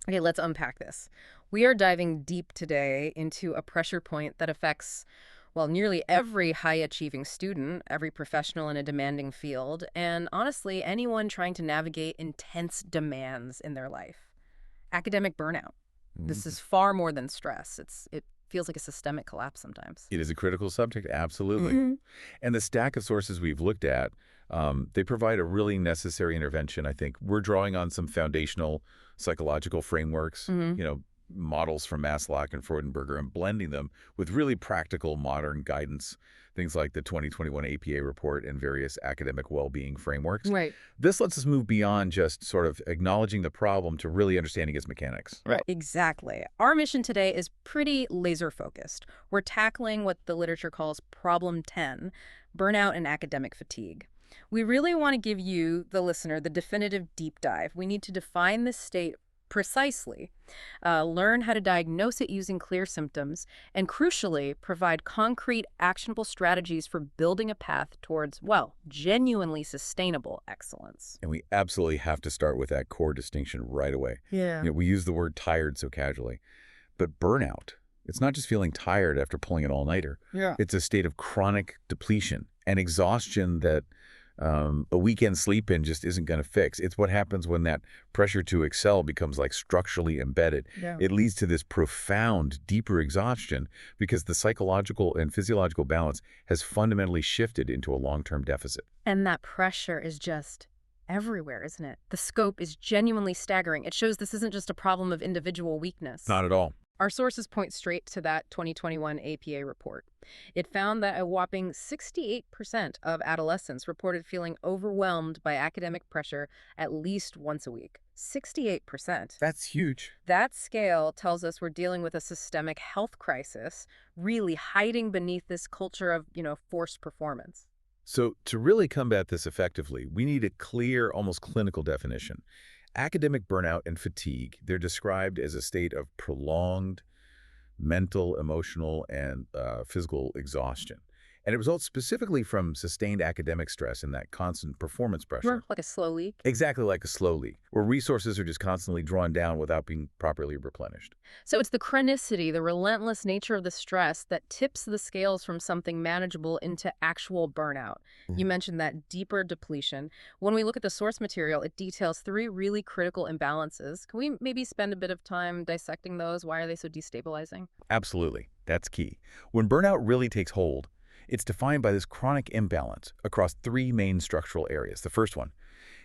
Okay, let's unpack this. We are diving deep today into a pressure point that affects, well, nearly every high-achieving student, every professional in a demanding field, and honestly, anyone trying to navigate intense demands in their life. Academic burnout. This Mhm. is far more than stress. It feels like a systemic collapse sometimes. It is a critical subject, absolutely. Hmm. And the stack of sources we've looked at, they provide a really necessary intervention, I think. We're drawing on some foundational psychological frameworks, Hmm. models from Maslow and Freudenberger, and blending them with really practical modern guidance, things like the 2021 APA report and various academic well-being frameworks. Right. This lets us move beyond just sort of acknowledging the problem to really understanding its mechanics. Right. Exactly. Our mission today is pretty laser focused. We're tackling what the literature calls problem 10, burnout and academic fatigue. We really want to give you, the listener, the definitive deep dive. We need to define this state precisely, learn how to diagnose it using clear symptoms, and crucially, provide concrete, actionable strategies for building a path towards, well, genuinely sustainable excellence. And we absolutely have to start with that core distinction right away. Yeah. We use the word tired so casually, but burnout, it's not just feeling tired after pulling an all-nighter. Yeah. It's a state of chronic depletion and exhaustion that a weekend sleep in just isn't going to fix. It's what happens when that pressure to excel becomes like structurally embedded. Yeah. It leads to this profound, deeper exhaustion because the psychological and physiological balance has fundamentally shifted into a long-term deficit. And that pressure is just everywhere, isn't it? The scope is genuinely staggering. It shows this isn't just a problem of individual weakness. Not at all. Our sources point straight to that 2021 APA report. It found that a whopping 68% of adolescents reported feeling overwhelmed by academic pressure at least once a week. 68%. That's huge. That scale tells us we're dealing with a systemic health crisis, really hiding beneath this culture of, forced performance. So to really combat this effectively, we need a clear, almost clinical definition. Academic burnout and fatigue, they're described as a state of prolonged mental, emotional, and physical exhaustion. And it results specifically from sustained academic stress and that constant performance pressure. Like a slow leak. Exactly like a slow leak, where resources are just constantly drawn down without being properly replenished. So it's the chronicity, the relentless nature of the stress that tips the scales from something manageable into actual burnout. You mentioned that deeper depletion. When we look at the source material, it details three really critical imbalances. Can we maybe spend a bit of time dissecting those? Why are they so destabilizing? Absolutely. That's key. When burnout really takes hold, it's defined by this chronic imbalance across three main structural areas. The first one,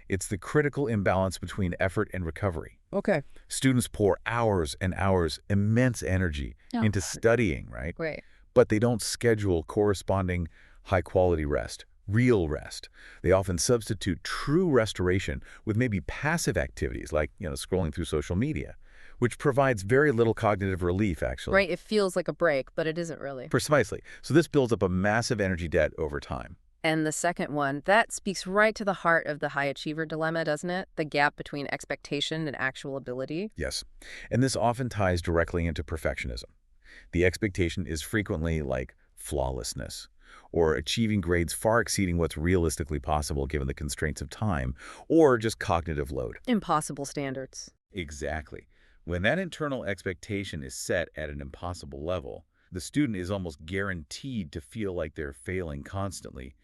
it's the critical imbalance between effort and recovery. Okay. Students pour hours and hours, immense energy into studying, right? Great. But they don't schedule corresponding high-quality rest, real rest. They often substitute true restoration with maybe passive activities like, scrolling through social media, which provides very little cognitive relief, actually. Right, it feels like a break, but it isn't really. Precisely. So this builds up a massive energy debt over time. And the second one, that speaks right to the heart of the high achiever dilemma, doesn't it? The gap between expectation and actual ability. Yes. And this often ties directly into perfectionism. The expectation is frequently like flawlessness or achieving grades far exceeding what's realistically possible given the constraints of time or just cognitive load. Impossible standards. Exactly. When that internal expectation is set at an impossible level, the student is almost guaranteed to feel like they're failing constantly.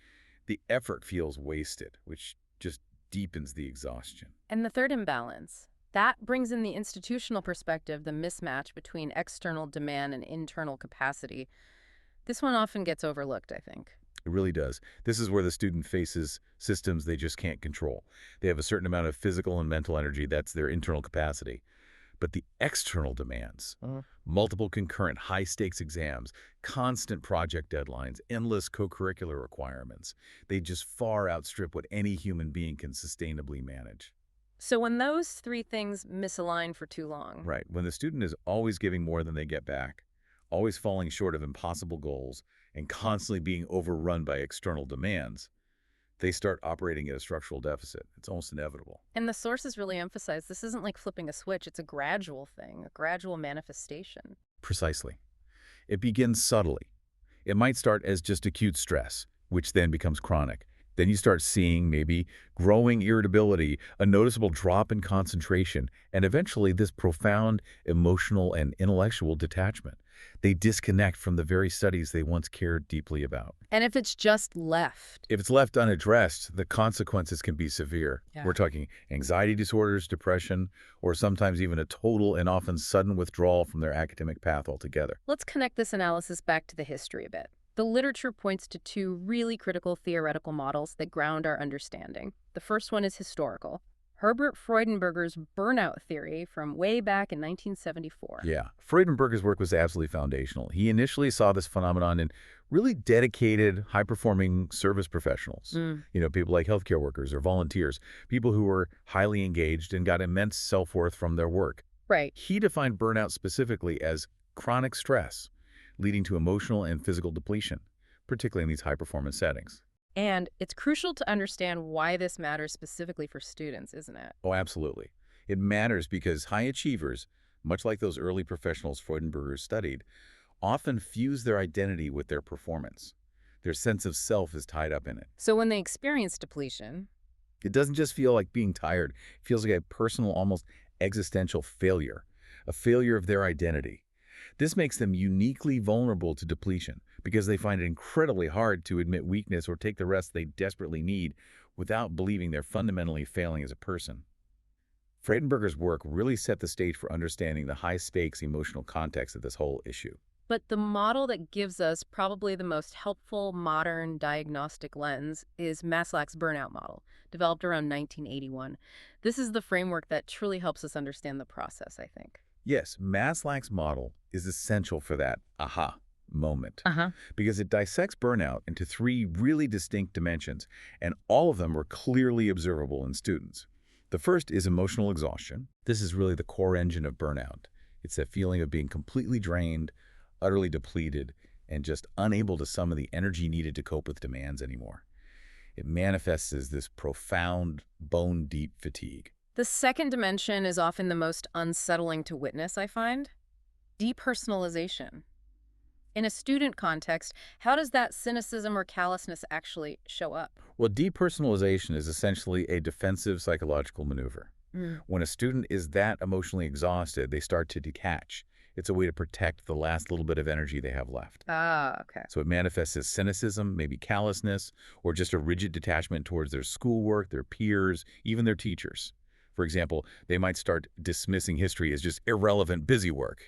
The effort feels wasted, which just deepens the exhaustion. And the third imbalance, that brings in the institutional perspective, the mismatch between external demand and internal capacity. This one often gets overlooked, I think. It really does. This is where the student faces systems they just can't control. They have a certain amount of physical and mental energy. That's their internal capacity. But the external demands, multiple concurrent high-stakes exams, constant project deadlines, endless co-curricular requirements, they just far outstrip what any human being can sustainably manage. So when those three things misalign for too long. Right. When the student is always giving more than they get back, always falling short of impossible goals, and constantly being overrun by external demands, they start operating at a structural deficit. It's almost inevitable. And the sources really emphasize this isn't like flipping a switch. It's a gradual thing, a gradual manifestation. Precisely. It begins subtly. It might start as just acute stress, which then becomes chronic. Then you start seeing maybe growing irritability, a noticeable drop in concentration, and eventually this profound emotional and intellectual detachment. They disconnect from the very studies they once cared deeply about. And if it's just left? If it's left unaddressed, the consequences can be severe. Yeah. We're talking anxiety disorders, depression, or sometimes even a total and often sudden withdrawal from their academic path altogether. Let's connect this analysis back to the history a bit. The literature points to two really critical theoretical models that ground our understanding. The first one is historical. Herbert Freudenberger's burnout theory from way back in 1974. Yeah, Freudenberger's work was absolutely foundational. He initially saw this phenomenon in really dedicated, high-performing service professionals. People like healthcare workers or volunteers, people who were highly engaged and got immense self-worth from their work. Right. He defined burnout specifically as chronic stress, leading to emotional and physical depletion, particularly in these high-performance settings. And it's crucial to understand why this matters specifically for students, isn't it? Oh, absolutely. It matters because high achievers, much like those early professionals Freudenberger studied, often fuse their identity with their performance. Their sense of self is tied up in it. So when they experience depletion, It doesn't just feel like being tired. It feels like a personal, almost existential failure, a failure of their identity. This makes them uniquely vulnerable to depletion because they find it incredibly hard to admit weakness or take the rest they desperately need without believing they're fundamentally failing as a person. Freudenberger's work really set the stage for understanding the high-stakes emotional context of this whole issue. but the model that gives us probably the most helpful modern diagnostic lens is Maslach's burnout model, developed around 1981. This is the framework that truly helps us understand the process, I think. Yes, Maslach's model is essential for that aha moment Uh-huh. because it dissects burnout into three really distinct dimensions, and all of them are clearly observable in students. The first is emotional exhaustion. This is really the core engine of burnout. It's that feeling of being completely drained, utterly depleted, and just unable to summon the energy needed to cope with demands anymore. It manifests as this profound, bone-deep fatigue. The second dimension is often the most unsettling to witness, I find. Depersonalization. In a student context, how does that cynicism or callousness actually show up? Well, depersonalization is essentially a defensive psychological maneuver. When a student is that emotionally exhausted, they start to detach. It's a way to protect the last little bit of energy they have left. Ah, okay. So it manifests as cynicism, maybe callousness, or just a rigid detachment towards their schoolwork, their peers, even their teachers. For example, they might start dismissing history as just irrelevant busy work,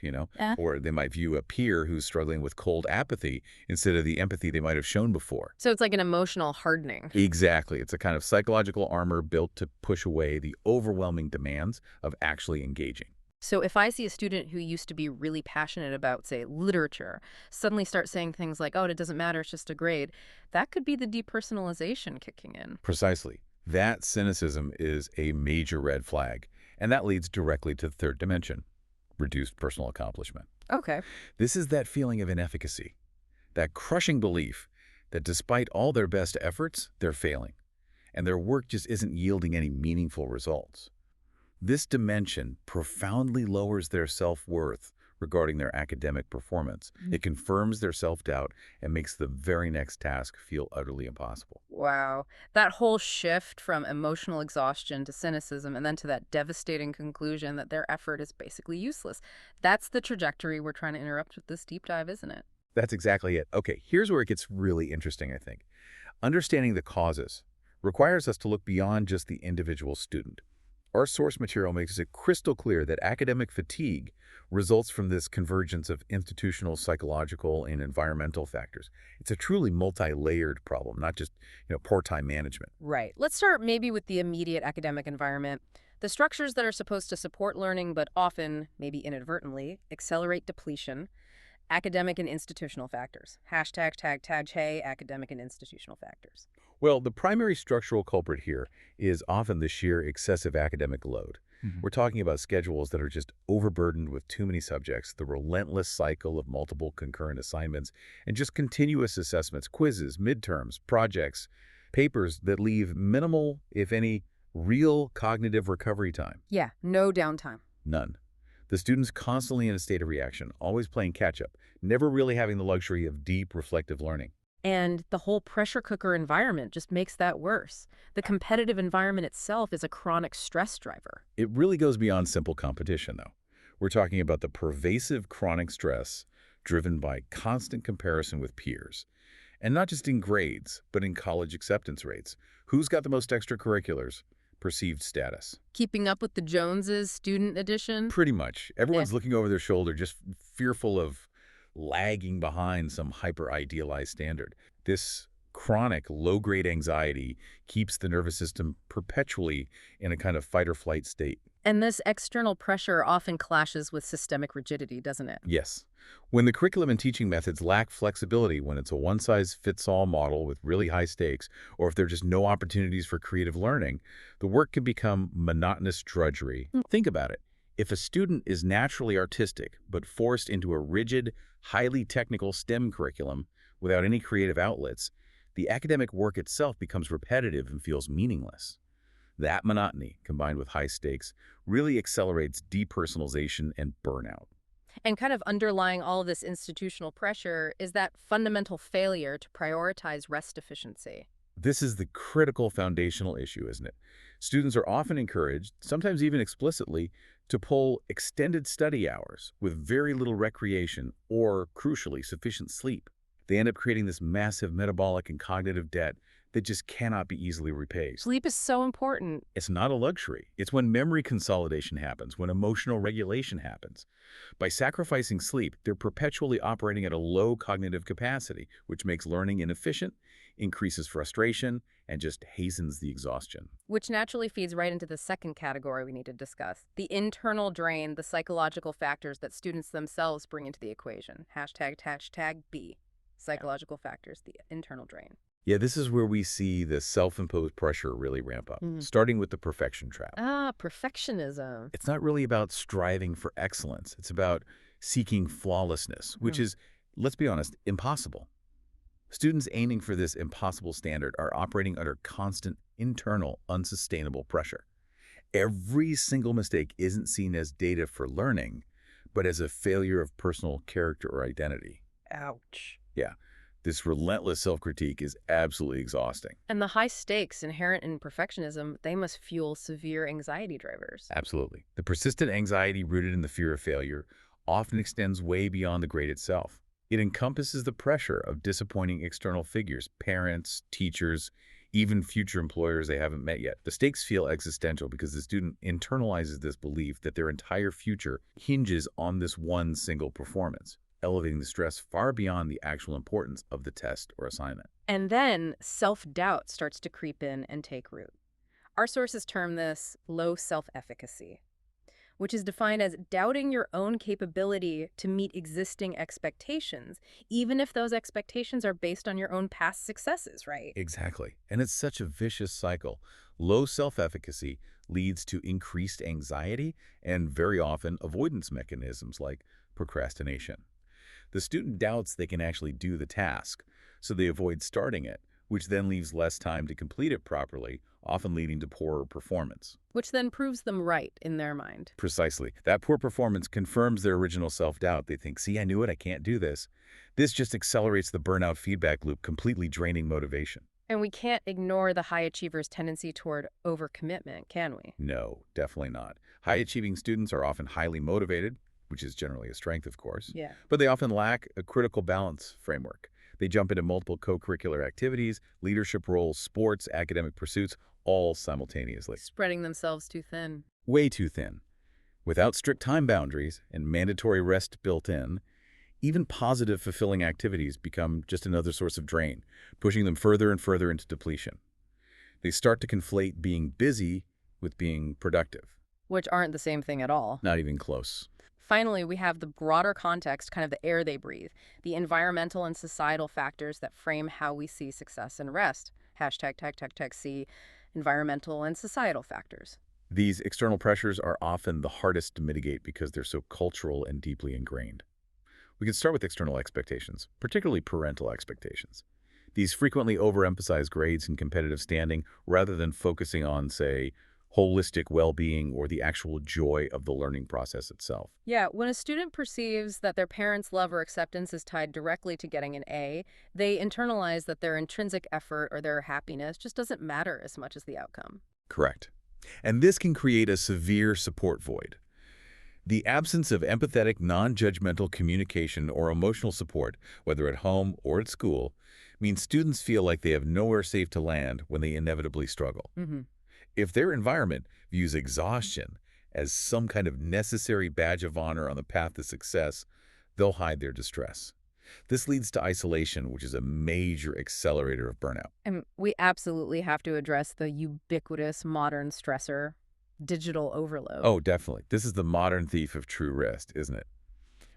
or they might view a peer who's struggling with cold apathy instead of the empathy they might have shown before. So it's like an emotional hardening. Exactly. It's a kind of psychological armor built to push away the overwhelming demands of actually engaging. So if I see a student who used to be really passionate about, say, literature, suddenly start saying things like, oh, it doesn't matter, it's just a grade, that could be the depersonalization kicking in. Precisely. That cynicism is a major red flag, and that leads directly to the third dimension, reduced personal accomplishment. Okay. This is that feeling of inefficacy, that crushing belief that despite all their best efforts, they're failing, and their work just isn't yielding any meaningful results. This dimension profoundly lowers their self-worth regarding their academic performance. It confirms their self-doubt and makes the very next task feel utterly impossible. Wow. That whole shift from emotional exhaustion to cynicism and then to that devastating conclusion that their effort is basically useless. That's the trajectory we're trying to interrupt with this deep dive, isn't it? That's exactly it. Okay, here's where it gets really interesting, I think. Understanding the causes requires us to look beyond just the individual student. Our source material makes it crystal clear that academic fatigue results from this convergence of institutional, psychological, and environmental factors. It's a truly multi-layered problem, not just, poor time management. Right. Let's start maybe with the immediate academic environment. The structures that are supposed to support learning, but often, maybe inadvertently, accelerate depletion. Academic and institutional factors. Hashtag, tag, hey, academic and institutional factors. Well, the primary structural culprit here is often the sheer excessive academic load. We're talking about schedules that are just overburdened with too many subjects, the relentless cycle of multiple concurrent assignments, and just continuous assessments, quizzes, midterms, projects, papers that leave minimal, if any, real cognitive recovery time. Yeah, no downtime. None. The student's constantly in a state of reaction, always playing catch-up, never really having the luxury of deep, reflective learning. And the whole pressure cooker environment just makes that worse. The competitive environment itself is a chronic stress driver. It really goes beyond simple competition, though. We're talking about the pervasive chronic stress driven by constant comparison with peers. And not just in grades, but in college acceptance rates. Who's got the most extracurriculars? Perceived status. Keeping up with the Joneses, student edition? Pretty much. Eh. Everyone's looking over their shoulder, just fearful of lagging behind some hyper-idealized standard. This chronic low-grade anxiety keeps the nervous system perpetually in a kind of fight-or-flight state. And this external pressure often clashes with systemic rigidity, doesn't it? Yes. When the curriculum and teaching methods lack flexibility, when it's a one-size-fits-all model with really high stakes, or if there are just no opportunities for creative learning, the work can become monotonous drudgery. Think about it. If a student is naturally artistic but forced into a rigid, highly technical STEM curriculum without any creative outlets, the academic work itself becomes repetitive and feels meaningless. That monotony, combined with high stakes, really accelerates depersonalization and burnout. And kind of underlying all of this institutional pressure is that fundamental failure to prioritize rest efficiency. This is the critical foundational issue, isn't it? Students are often encouraged, sometimes even explicitly, to pull extended study hours with very little recreation or, crucially, sufficient sleep. They end up creating this massive metabolic and cognitive debt that just cannot be easily repaid. Sleep is so important. It's not a luxury. It's when memory consolidation happens, when emotional regulation happens. By sacrificing sleep, they're perpetually operating at a low cognitive capacity, which makes learning inefficient, increases frustration, and just hastens the exhaustion. Which naturally feeds right into the second category we need to discuss. The internal drain, the psychological factors that students themselves bring into the equation. Hashtag B. Psychological factors, the internal drain. Yeah, this is where we see the self-imposed pressure really ramp up, starting with the perfection trap. Ah, perfectionism. It's not really about striving for excellence. It's about seeking flawlessness, which is, let's be honest, impossible. Students aiming for this impossible standard are operating under constant, internal, unsustainable pressure. Every single mistake isn't seen as data for learning, but as a failure of personal character or identity. Ouch. Yeah, this relentless self-critique is absolutely exhausting. And the high stakes inherent in perfectionism, they must fuel severe anxiety drivers. Absolutely. The persistent anxiety rooted in the fear of failure often extends way beyond the grade itself. It encompasses the pressure of disappointing external figures, parents, teachers, even future employers they haven't met yet. The stakes feel existential because the student internalizes this belief that their entire future hinges on this one single performance, elevating the stress far beyond the actual importance of the test or assignment. And then self-doubt starts to creep in and take root. Our sources term this low self-efficacy, which is defined as doubting your own capability to meet existing expectations, even if those expectations are based on your own past successes, right? Exactly. And it's such a vicious cycle. Low self-efficacy leads to increased anxiety and very often avoidance mechanisms like procrastination. The student doubts they can actually do the task, so they avoid starting it, which then leaves less time to complete it properly, often leading to poorer performance. Which then proves them right in their mind. Precisely. That poor performance confirms their original self-doubt. They think, see, I knew it, I can't do this. This just accelerates the burnout feedback loop, completely draining motivation. And we can't ignore the high achiever's tendency toward overcommitment, can we? No, definitely not. High-achieving students are often highly motivated, which is generally a strength, of course. Yeah. But they often lack a critical balance framework. They jump into multiple co-curricular activities, leadership roles, sports, academic pursuits, all simultaneously. Spreading themselves too thin. Way too thin. Without strict time boundaries and mandatory rest built in, even positive, fulfilling activities become just another source of drain, pushing them further and further into depletion. They start to conflate being busy with being productive. Which aren't the same thing at all. Not even close. Finally, we have the broader context, kind of the air they breathe, the environmental and societal factors that frame how we see success and rest. Hashtag C, environmental and societal factors. These external pressures are often the hardest to mitigate because they're so cultural and deeply ingrained. We can start with external expectations, particularly parental expectations. These frequently overemphasize grades and competitive standing rather than focusing on, say, holistic well-being, or the actual joy of the learning process itself. Yeah, when a student perceives that their parents' love or acceptance is tied directly to getting an A, they internalize that their intrinsic effort or their happiness just doesn't matter as much as the outcome. Correct. And this can create a severe support void. The absence of empathetic, non-judgmental communication or emotional support, whether at home or at school, means students feel like they have nowhere safe to land when they inevitably struggle. Hmm. If their environment views exhaustion as some kind of necessary badge of honor on the path to success, they'll hide their distress. This leads to isolation, which is a major accelerator of burnout. And we absolutely have to address the ubiquitous modern stressor, digital overload. Oh, definitely. This is the modern thief of true rest, isn't it?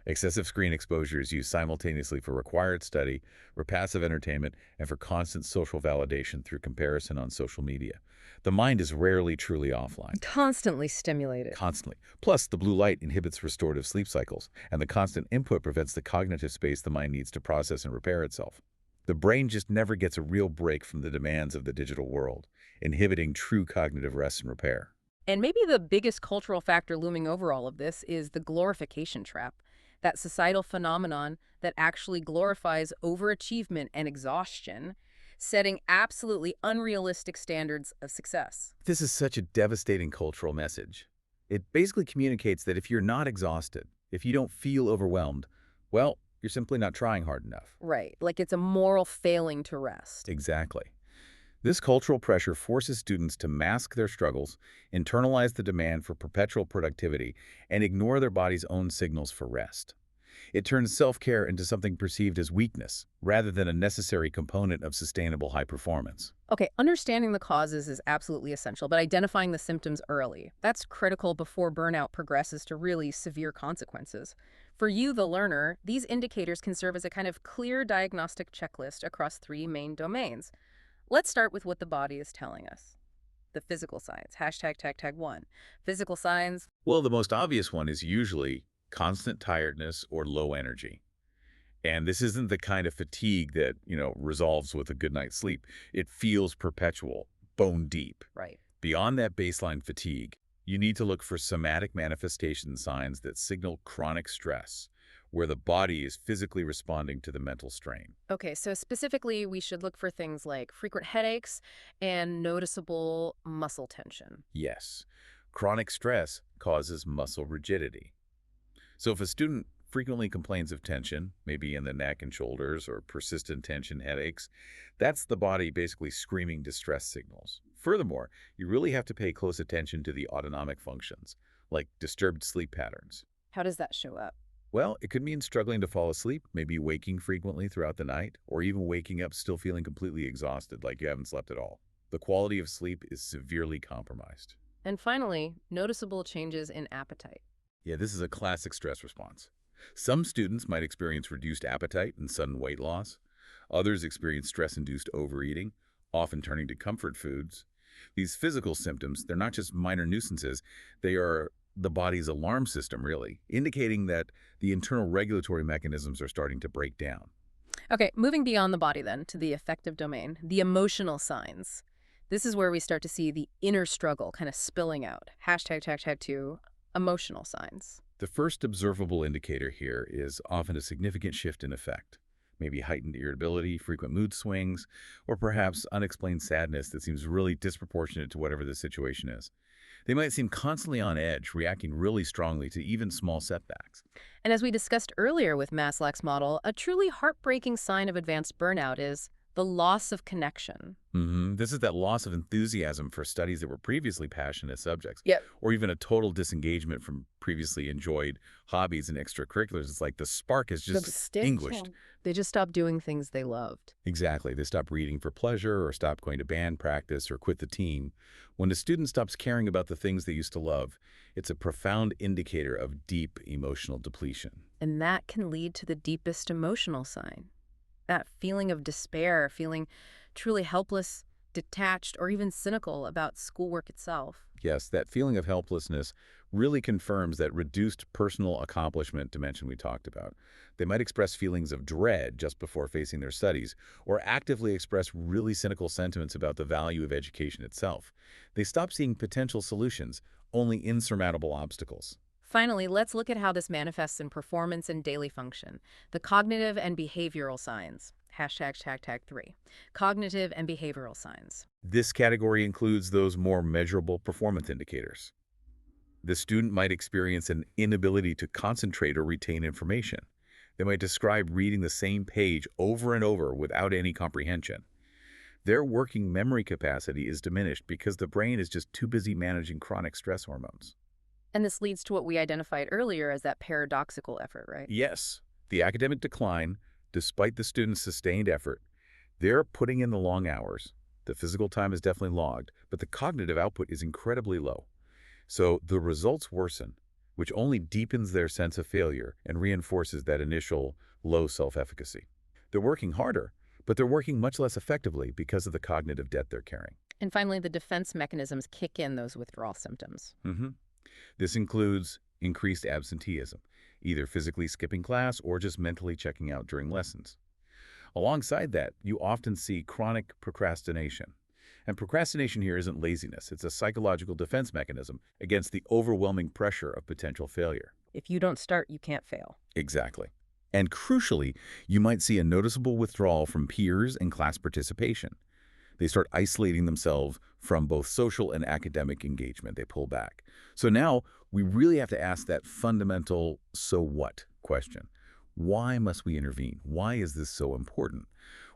Excessive screen exposure is used simultaneously for required study, for passive entertainment, and for constant social validation through comparison on social media. The mind is rarely truly offline. Constantly stimulated. Constantly. Plus, the blue light inhibits restorative sleep cycles, and the constant input prevents the cognitive space the mind needs to process and repair itself. The brain just never gets a real break from the demands of the digital world, inhibiting true cognitive rest and repair. And maybe the biggest cultural factor looming over all of this is the glorification trap, that societal phenomenon that actually glorifies overachievement and exhaustion, setting absolutely unrealistic standards of success. This is such a devastating cultural message. It basically communicates that if you're not exhausted, if you don't feel overwhelmed, well, you're simply not trying hard enough. Right, like it's a moral failing to rest. Exactly. This cultural pressure forces students to mask their struggles, internalize the demand for perpetual productivity, and ignore their body's own signals for rest. It turns self-care into something perceived as weakness, rather than a necessary component of sustainable high performance. Okay, understanding the causes is absolutely essential, but identifying the symptoms early, that's critical before burnout progresses to really severe consequences. For you, the learner, these indicators can serve as a kind of clear diagnostic checklist across three main domains. Let's start with what the body is telling us. The physical signs. Hashtag tag tag one. Physical signs. Well, the most obvious one is usually constant tiredness or low energy. And this isn't the kind of fatigue that, resolves with a good night's sleep. It feels perpetual, bone deep. Right. Beyond that baseline fatigue, you need to look for somatic manifestation signs that signal chronic stress, where the body is physically responding to the mental strain. Okay, so specifically, we should look for things like frequent headaches and noticeable muscle tension. Yes, chronic stress causes muscle rigidity. So if a student frequently complains of tension, maybe in the neck and shoulders or persistent tension headaches, that's the body basically screaming distress signals. Furthermore, you really have to pay close attention to the autonomic functions, like disturbed sleep patterns. How does that show up? Well, it could mean struggling to fall asleep, maybe waking frequently throughout the night, or even waking up still feeling completely exhausted, like you haven't slept at all. The quality of sleep is severely compromised. And finally, noticeable changes in appetite. Yeah, this is a classic stress response. Some students might experience reduced appetite and sudden weight loss. Others experience stress-induced overeating, often turning to comfort foods. These physical symptoms, they're not just minor nuisances, they are the body's alarm system, really, indicating that the internal regulatory mechanisms are starting to break down. Okay, moving beyond the body then to the affective domain, the emotional signs. This is where we start to see the inner struggle kind of spilling out. Hashtag tag tag two, emotional signs. The first observable indicator here is often a significant shift in affect, maybe heightened irritability, frequent mood swings, or perhaps unexplained sadness that seems really disproportionate to whatever the situation is. They might seem constantly on edge, reacting really strongly to even small setbacks. And as we discussed earlier with Maslach's model, a truly heartbreaking sign of advanced burnout is the loss of connection. This is that loss of enthusiasm for studies that were previously passionate subjects, Yep. or even a total disengagement from previously enjoyed hobbies and extracurriculars. It's like the spark is just extinguished. They just stopped doing things they loved. Exactly. They stop reading for pleasure or stop going to band practice or quit the team. When a student stops caring about the things they used to love, it's a profound indicator of deep emotional depletion. And that can lead to the deepest emotional sign. That feeling of despair, feeling truly helpless detached, or even cynical about schoolwork itself. Yes, that feeling of helplessness really confirms that reduced personal accomplishment dimension we talked about. They might express feelings of dread just before facing their studies, or actively express really cynical sentiments about the value of education itself. They stop seeing potential solutions, only insurmountable obstacles. Finally, let's look at how this manifests in performance and daily function. The cognitive and behavioral signs. ###3. Cognitive and behavioral signs. This category includes those more measurable performance indicators. The student might experience an inability to concentrate or retain information. They might describe reading the same page over and over without any comprehension. Their working memory capacity is diminished because the brain is just too busy managing chronic stress hormones. And this leads to what we identified earlier as that paradoxical effort, right? Yes, the academic decline, despite the student's sustained effort, they're putting in the long hours. The physical time is definitely logged, but the cognitive output is incredibly low. So the results worsen, which only deepens their sense of failure and reinforces that initial low self-efficacy. They're working harder, but they're working much less effectively because of the cognitive debt they're carrying. And finally, the defense mechanisms kick in those withdrawal symptoms. This includes increased absenteeism, either physically skipping class or just mentally checking out during lessons. Alongside that, you often see chronic procrastination. And procrastination here isn't laziness. It's a psychological defense mechanism against the overwhelming pressure of potential failure. If you don't start, you can't fail. Exactly. And crucially, you might see a noticeable withdrawal from peers and class participation. They start isolating themselves from both social and academic engagement. They pull back. So now we really have to ask that fundamental "so what" question. Why must we intervene? Why is this so important?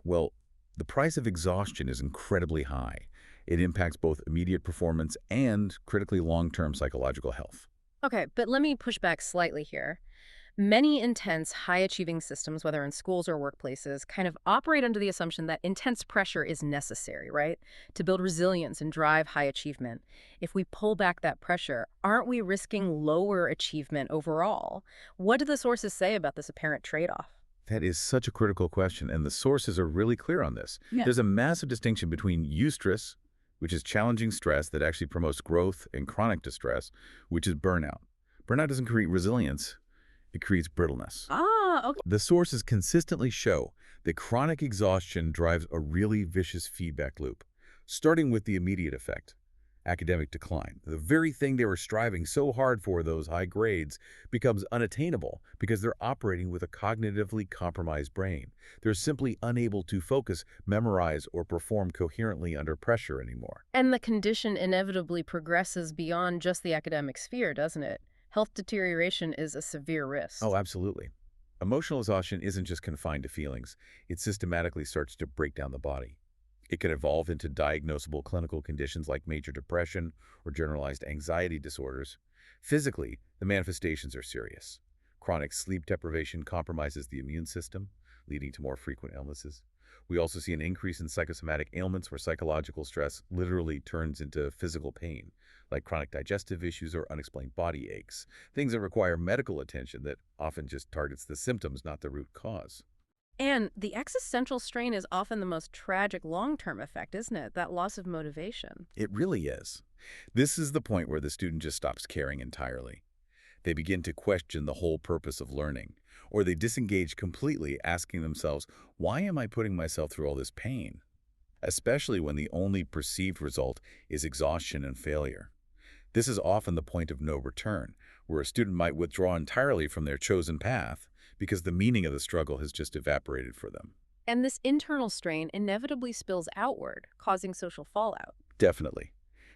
Well, the price of exhaustion is incredibly high. It impacts both immediate performance and critically long-term psychological health. Okay, but let me push back slightly here. Many intense, high-achieving systems, whether in schools or workplaces, kind of operate under the assumption that intense pressure is necessary, right? To build resilience and drive high achievement. If we pull back that pressure, aren't we risking lower achievement overall? What do the sources say about this apparent trade-off? That is such a critical question, and the sources are really clear on this. Yeah. There's a massive distinction between eustress, which is challenging stress that actually promotes growth, and chronic distress, which is burnout. Burnout doesn't create resilience. It creates brittleness. Okay. The sources consistently show that chronic exhaustion drives a really vicious feedback loop, starting with the immediate effect, academic decline. The very thing they were striving so hard for, those high grades, becomes unattainable because they're operating with a cognitively compromised brain. They're simply unable to focus, memorize, or perform coherently under pressure anymore. And the condition inevitably progresses beyond just the academic sphere, doesn't it? Health deterioration is a severe risk. Oh, absolutely. Emotional exhaustion isn't just confined to feelings. It systematically starts to break down the body. It can evolve into diagnosable clinical conditions like major depression or generalized anxiety disorders. Physically, the manifestations are serious. Chronic sleep deprivation compromises the immune system, leading to more frequent illnesses. We also see an increase in psychosomatic ailments where psychological stress literally turns into physical pain, like chronic digestive issues or unexplained body aches, things that require medical attention that often just targets the symptoms, not the root cause. And the existential strain is often the most tragic long-term effect, isn't it? That loss of motivation. It really is. This is the point where the student just stops caring entirely. They begin to question the whole purpose of learning, or they disengage completely, asking themselves, why am I putting myself through all this pain? Especially when the only perceived result is exhaustion and failure. This is often the point of no return, where a student might withdraw entirely from their chosen path because the meaning of the struggle has just evaporated for them. And this internal strain inevitably spills outward, causing social fallout. Definitely.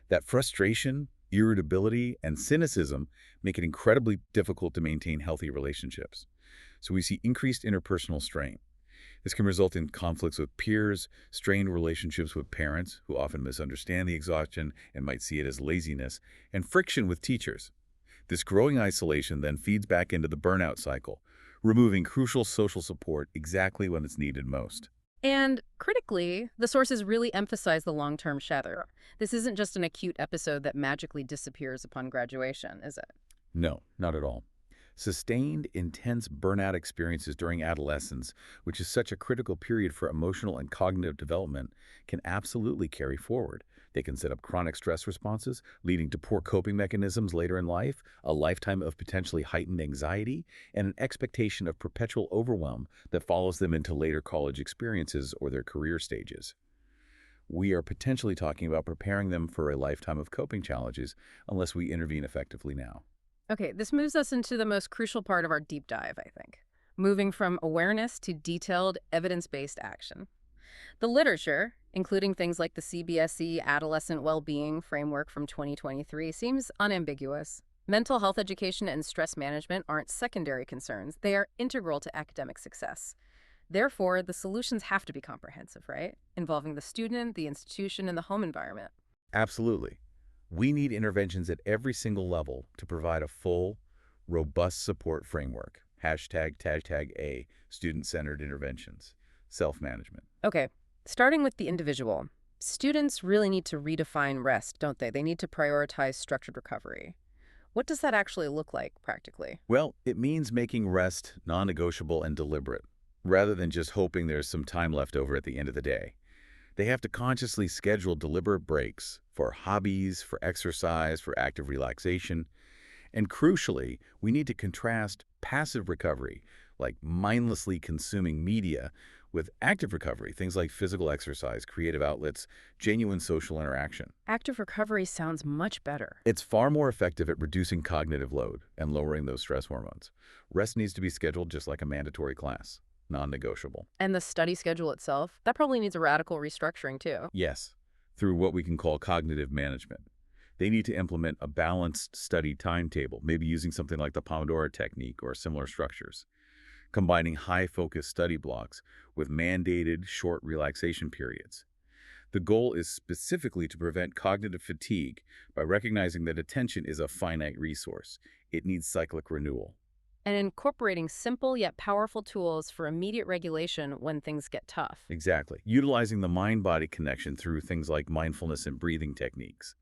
That frustration, irritability, and cynicism make it incredibly difficult to maintain healthy relationships. So we see increased interpersonal strain. This can result in conflicts with peers, strained relationships with parents, who often misunderstand the exhaustion and might see it as laziness, and friction with teachers. This growing isolation then feeds back into the burnout cycle, removing crucial social support exactly when it's needed most. And critically, the sources really emphasize the long-term shadow. This isn't just an acute episode that magically disappears upon graduation, is it? No, not at all. Sustained, intense burnout experiences during adolescence, which is such a critical period for emotional and cognitive development, can absolutely carry forward. They can set up chronic stress responses, leading to poor coping mechanisms later in life, a lifetime of potentially heightened anxiety, and an expectation of perpetual overwhelm that follows them into later college experiences or their career stages. We are potentially talking about preparing them for a lifetime of coping challenges unless we intervene effectively now. Okay, this moves us into the most crucial part of our deep dive, I think. Moving from awareness to detailed, evidence-based action. The literature, including things like the CBSE Adolescent Wellbeing Framework from 2023, seems unambiguous. Mental health education and stress management aren't secondary concerns. They are integral to academic success. Therefore, the solutions have to be comprehensive, right? Involving the student, the institution, and the home environment. Absolutely. We need interventions at every single level to provide a full, robust support framework. #A, student-centered interventions, self-management. Okay, starting with the individual. Students really need to redefine rest, don't they? They need to prioritize structured recovery. What does that actually look like practically? Well, it means making rest non-negotiable and deliberate, rather than just hoping there's some time left over at the end of the day. They have to consciously schedule deliberate breaks for hobbies, for exercise, for active relaxation. And crucially, we need to contrast passive recovery, like mindlessly consuming media, with active recovery, things like physical exercise, creative outlets, genuine social interaction. Active recovery sounds much better. It's far more effective at reducing cognitive load and lowering those stress hormones. Rest needs to be scheduled just like a mandatory class, non-negotiable. And the study schedule itself, that probably needs a radical restructuring too. Yes, through what we can call cognitive management. They need to implement a balanced study timetable, maybe using something like the Pomodoro technique or similar structures, combining high-focus study blocks with mandated short relaxation periods. The goal is specifically to prevent cognitive fatigue by recognizing that attention is a finite resource. It needs cyclic renewal. And incorporating simple yet powerful tools for immediate regulation when things get tough. Exactly. Utilizing the mind-body connection through things like mindfulness and breathing techniques.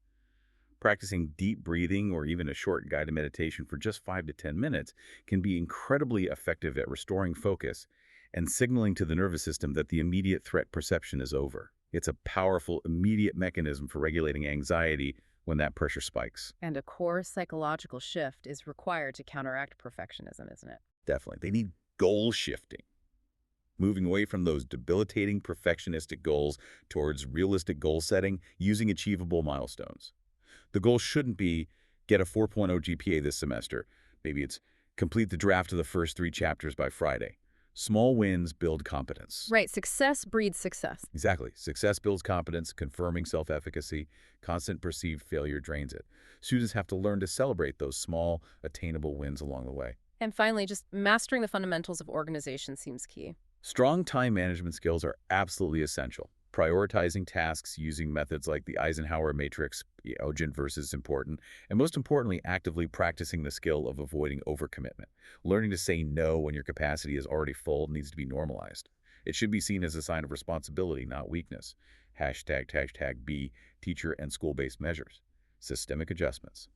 Practicing deep breathing or even a short guided meditation for just 5 to 10 minutes can be incredibly effective at restoring focus and signaling to the nervous system that the immediate threat perception is over. It's a powerful, immediate mechanism for regulating anxiety when that pressure spikes. And a core psychological shift is required to counteract perfectionism, isn't it? Definitely. They need goal shifting, moving away from those debilitating perfectionistic goals towards realistic goal setting using achievable milestones. The goal shouldn't be get a 4.0 GPA this semester. Maybe it's complete the draft of the first 3 chapters by Friday. Small wins build competence. Right, success breeds success. Exactly. Success builds competence, confirming self-efficacy. Constant perceived failure drains it. Students have to learn to celebrate those small, attainable wins along the way. And finally, just mastering the fundamentals of organization seems key. Strong time management skills are absolutely essential. Prioritizing tasks using methods like the Eisenhower matrix, urgent versus important, and most importantly, actively practicing the skill of avoiding overcommitment. Learning to say no when your capacity is already full needs to be normalized. It should be seen as a sign of responsibility, not weakness. #B, teacher and school-based measures. Systemic adjustments.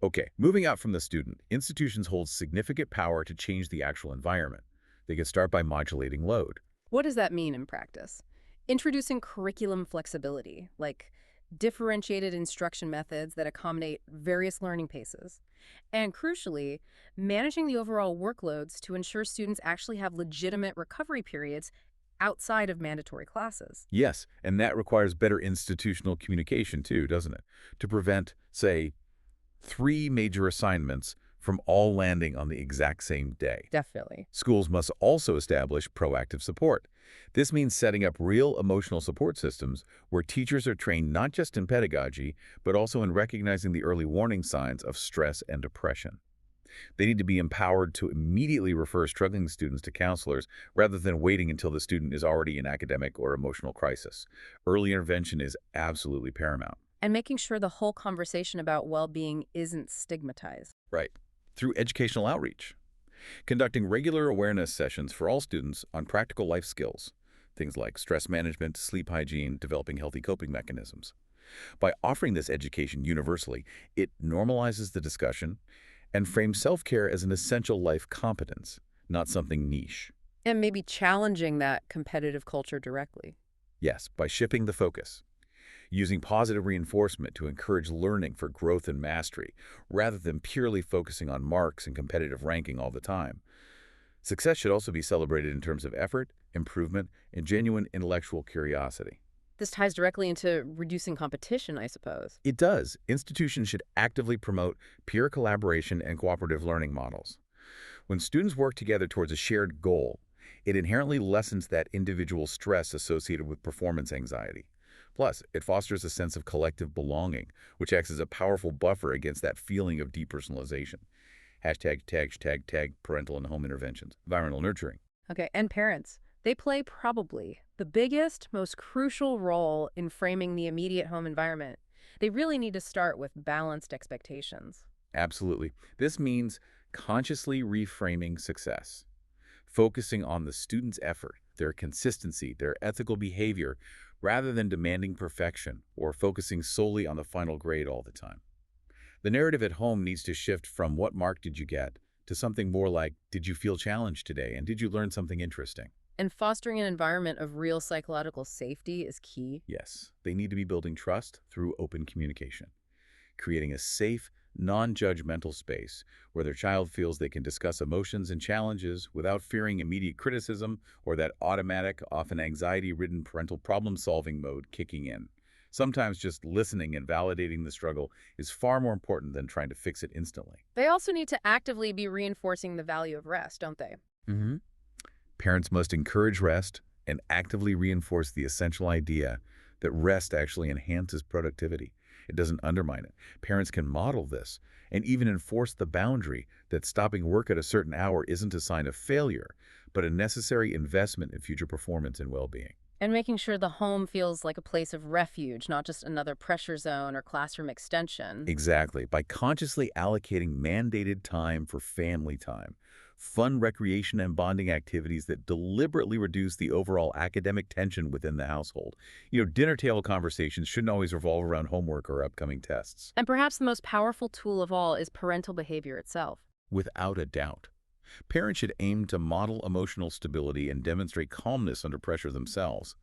Okay, moving out from the student, institutions hold significant power to change the actual environment. They can start by modulating load. What does that mean in practice? Introducing curriculum flexibility, like differentiated instruction methods that accommodate various learning paces. And crucially, managing the overall workloads to ensure students actually have legitimate recovery periods outside of mandatory classes. Yes, and that requires better institutional communication too, doesn't it? To prevent, say, 3 major assignments from all landing on the exact same day. Definitely. Schools must also establish proactive support. This means setting up real emotional support systems where teachers are trained not just in pedagogy, but also in recognizing the early warning signs of stress and depression. They need to be empowered to immediately refer struggling students to counselors rather than waiting until the student is already in academic or emotional crisis. Early intervention is absolutely paramount. And making sure the whole conversation about well-being isn't stigmatized. Right. Through educational outreach. Conducting regular awareness sessions for all students on practical life skills, things like stress management, sleep hygiene, developing healthy coping mechanisms. By offering this education universally, it normalizes the discussion and frame self-care as an essential life competence, not something niche. And maybe challenging that competitive culture directly. Yes, by shifting the focus, using positive reinforcement to encourage learning for growth and mastery, rather than purely focusing on marks and competitive ranking all the time. Success should also be celebrated in terms of effort, improvement, and genuine intellectual curiosity. This ties directly into reducing competition, I suppose. It does. Institutions should actively promote peer collaboration and cooperative learning models. When students work together towards a shared goal, it inherently lessens that individual stress associated with performance anxiety. Plus, it fosters a sense of collective belonging, which acts as a powerful buffer against that feeling of depersonalization. Hashtag parental and home interventions. Environmental nurturing. Okay, and parents. They play probably the biggest, most crucial role in framing the immediate home environment. They really need to start with balanced expectations. Absolutely. This means consciously reframing success, focusing on the student's effort, their consistency, their ethical behavior, rather than demanding perfection or focusing solely on the final grade all the time. The narrative at home needs to shift from "what mark did you get" to something more like "did you feel challenged today and did you learn something interesting?" And fostering an environment of real psychological safety is key. Yes, they need to be building trust through open communication, creating a safe, non-judgmental space where their child feels they can discuss emotions and challenges without fearing immediate criticism or that automatic, often anxiety-ridden parental problem-solving mode kicking in. Sometimes just listening and validating the struggle is far more important than trying to fix it instantly. They also need to actively be reinforcing the value of rest, don't they? hmm Parents must encourage rest and actively reinforce the essential idea that rest actually enhances productivity. It doesn't undermine it. Parents can model this and even enforce the boundary that stopping work at a certain hour isn't a sign of failure, but a necessary investment in future performance and well-being. And making sure the home feels like a place of refuge, not just another pressure zone or classroom extension. Exactly. By consciously allocating mandated time for family time, fun recreation and bonding activities that deliberately reduce the overall academic tension within the household. Dinner table conversations shouldn't always revolve around homework or upcoming tests. And perhaps the most powerful tool of all is parental behavior itself. Without a doubt. Parents should aim to model emotional stability and demonstrate calmness under pressure themselves.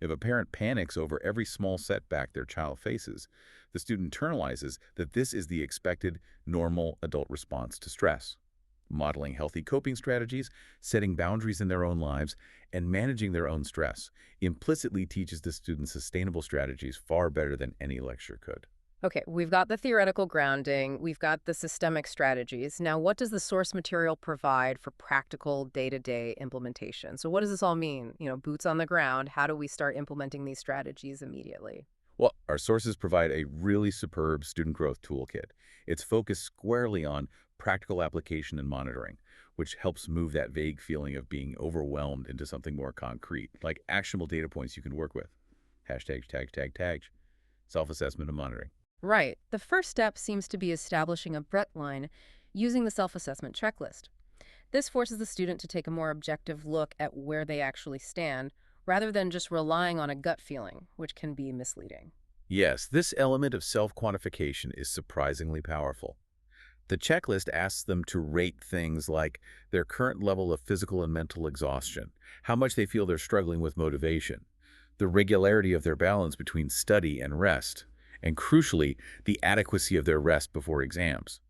If a parent panics over every small setback their child faces, the student internalizes that this is the expected, normal adult response to stress. Modeling healthy coping strategies, setting boundaries in their own lives, and managing their own stress implicitly teaches the student sustainable strategies far better than any lecture could. Okay, we've got the theoretical grounding, we've got the systemic strategies. Now, what does the source material provide for practical day-to-day implementation? So what does this all mean? Boots on the ground, how do we start implementing these strategies immediately? Well, our sources provide a really superb student growth toolkit. It's focused squarely on practical application and monitoring, which helps move that vague feeling of being overwhelmed into something more concrete, like actionable data points you can work with. Hashtag, self-assessment and monitoring. Right. The first step seems to be establishing a breadth line using the self-assessment checklist. This forces the student to take a more objective look at where they actually stand, rather than just relying on a gut feeling, which can be misleading. Yes, this element of self-quantification is surprisingly powerful. The checklist asks them to rate things like their current level of physical and mental exhaustion, how much they feel they're struggling with motivation, the regularity of their balance between study and rest, and crucially, the adequacy of their rest before exams.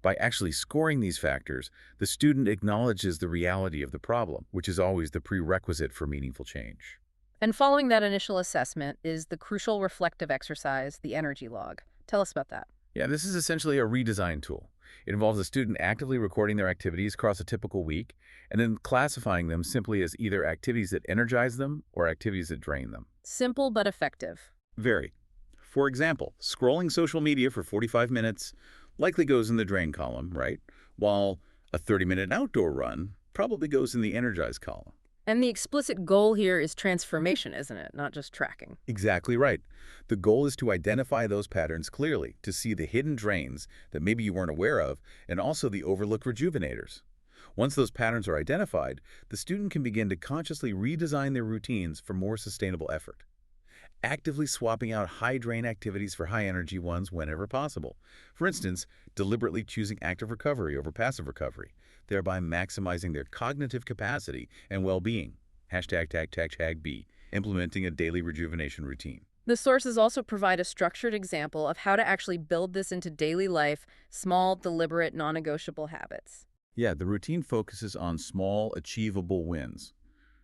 By actually scoring these factors, the student acknowledges the reality of the problem, which is always the prerequisite for meaningful change. And following that initial assessment is the crucial reflective exercise, the energy log. Tell us about that. Yeah, this is essentially a redesign tool. It involves a student actively recording their activities across a typical week and then classifying them simply as either activities that energize them or activities that drain them. Simple but effective. Very. For example, scrolling social media for 45 minutes likely goes in the drain column, right? While a 30-minute outdoor run probably goes in the energize column. And the explicit goal here is transformation, isn't it? Not just tracking. Exactly right. The goal is to identify those patterns clearly, to see the hidden drains that maybe you weren't aware of, and also the overlooked rejuvenators. Once those patterns are identified, the student can begin to consciously redesign their routines for more sustainable effort. actively swapping out high-drain activities for high-energy ones whenever possible. For instance, deliberately choosing active recovery over passive recovery, thereby maximizing their cognitive capacity and well-being. #B. Implementing a daily rejuvenation routine. The sources also provide a structured example of how to actually build this into daily life, small, deliberate, non-negotiable habits. Yeah, the routine focuses on small, achievable wins.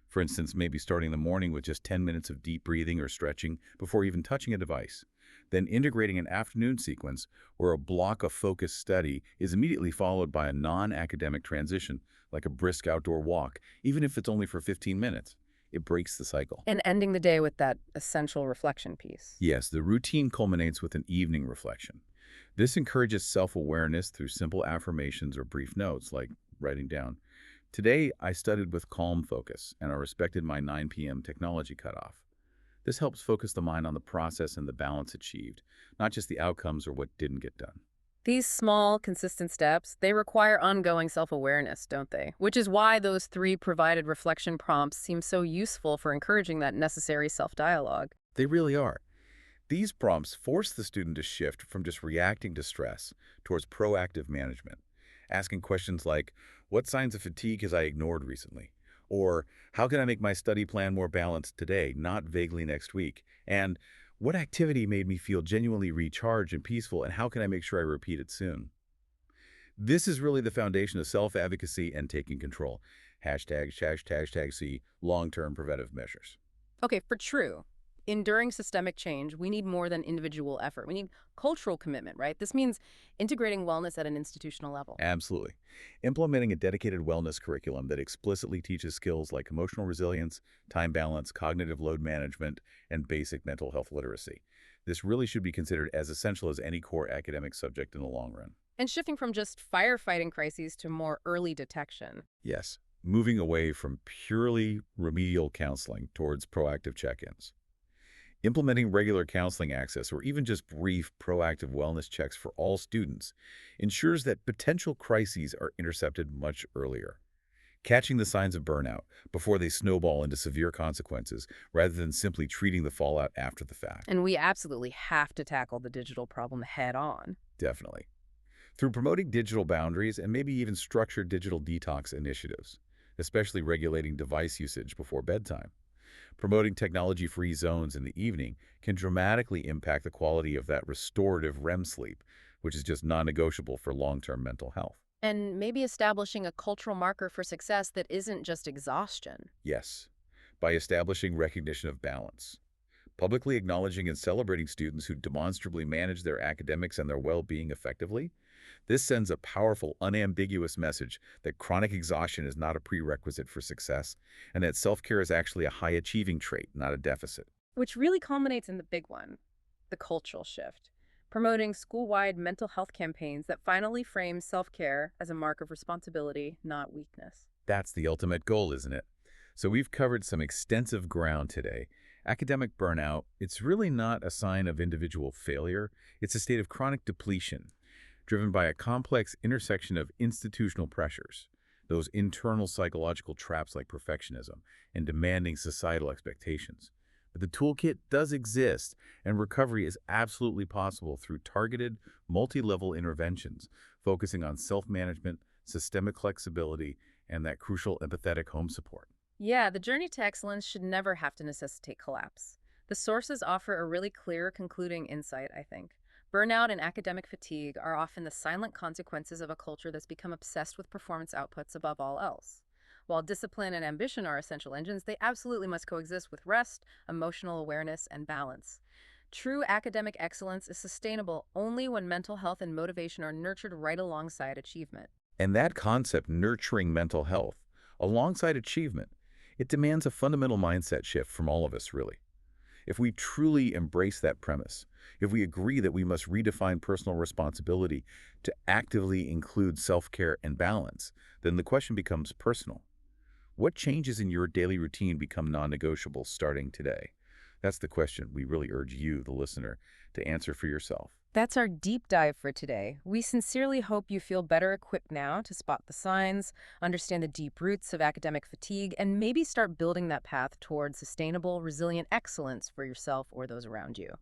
For instance, maybe starting the morning with just 10 minutes of deep breathing or stretching before even touching a device. Then integrating an afternoon sequence where a block of focused study is immediately followed by a non-academic transition, like a brisk outdoor walk, even if it's only for 15 minutes. It breaks the cycle. And ending the day with that essential reflection piece. Yes, the routine culminates with an evening reflection. This encourages self-awareness through simple affirmations or brief notes, like writing down, "Today, I studied with calm focus, and I respected my 9 p.m. technology cutoff." This helps focus the mind on the process and the balance achieved, not just the outcomes or what didn't get done. These small, consistent steps, they require ongoing self-awareness, don't they? Which is why those three provided reflection prompts seem so useful for encouraging that necessary self-dialogue. They really are. These prompts force the student to shift from just reacting to stress towards proactive management, asking questions like, "What signs of fatigue has I ignored recently?" Or, "How can I make my study plan more balanced today, not vaguely next week?" And, "What activity made me feel genuinely recharged and peaceful, and how can I make sure I repeat it soon?" This is really the foundation of self-efficacy and taking control. #C long-term preventive measures. Okay, for true. Enduring systemic change, we need more than individual effort. We need cultural commitment, right? This means integrating wellness at an institutional level. Absolutely. Implementing a dedicated wellness curriculum that explicitly teaches skills like emotional resilience, time balance, cognitive load management, and basic mental health literacy. This really should be considered as essential as any core academic subject in the long run. And shifting from just firefighting crises to more early detection. Yes, moving away from purely remedial counseling towards proactive check-ins. Implementing regular counseling access or even just brief proactive wellness checks for all students ensures that potential crises are intercepted much earlier. Catching the signs of burnout before they snowball into severe consequences rather than simply treating the fallout after the fact. And we absolutely have to tackle the digital problem head on. Definitely. Through promoting digital boundaries and maybe even structured digital detox initiatives, especially regulating device usage before bedtime. Promoting technology-free zones in the evening can dramatically impact the quality of that restorative REM sleep, which is just non-negotiable for long-term mental health. And maybe establishing a cultural marker for success that isn't just exhaustion. Yes, by establishing recognition of balance. Publicly acknowledging and celebrating students who demonstrably manage their academics and their well-being effectively, this sends a powerful, unambiguous message that chronic exhaustion is not a prerequisite for success, and that self-care is actually a high-achieving trait, not a deficit. Which really culminates in the big one, the cultural shift. Promoting school-wide mental health campaigns that finally frame self-care as a mark of responsibility, not weakness. That's the ultimate goal, isn't it? So we've covered some extensive ground today. Academic burnout, it's really not a sign of individual failure. It's a state of chronic depletion, driven by a complex intersection of institutional pressures, those internal psychological traps like perfectionism and demanding societal expectations. But the toolkit does exist, and recovery is absolutely possible through targeted, multi-level interventions, focusing on self-management, systemic flexibility, and that crucial empathetic home support. Yeah, the journey to excellence should never have to necessitate collapse. The sources offer a really clear concluding insight, I think. Burnout and academic fatigue are often the silent consequences of a culture that's become obsessed with performance outputs above all else. While discipline and ambition are essential engines, they absolutely must coexist with rest, emotional awareness, and balance. True academic excellence is sustainable only when mental health and motivation are nurtured right alongside achievement. And that concept, nurturing mental health, alongside achievement, it demands a fundamental mindset shift from all of us, really. If we truly embrace that premise, if we agree that we must redefine personal responsibility to actively include self-care and balance, then the question becomes personal. What changes in your daily routine become non-negotiable starting today? That's the question we really urge you, the listener, to answer for yourself. That's our deep dive for today. We sincerely hope you feel better equipped now to spot the signs, understand the deep roots of academic fatigue, and maybe start building that path towards sustainable, resilient excellence for yourself or those around you.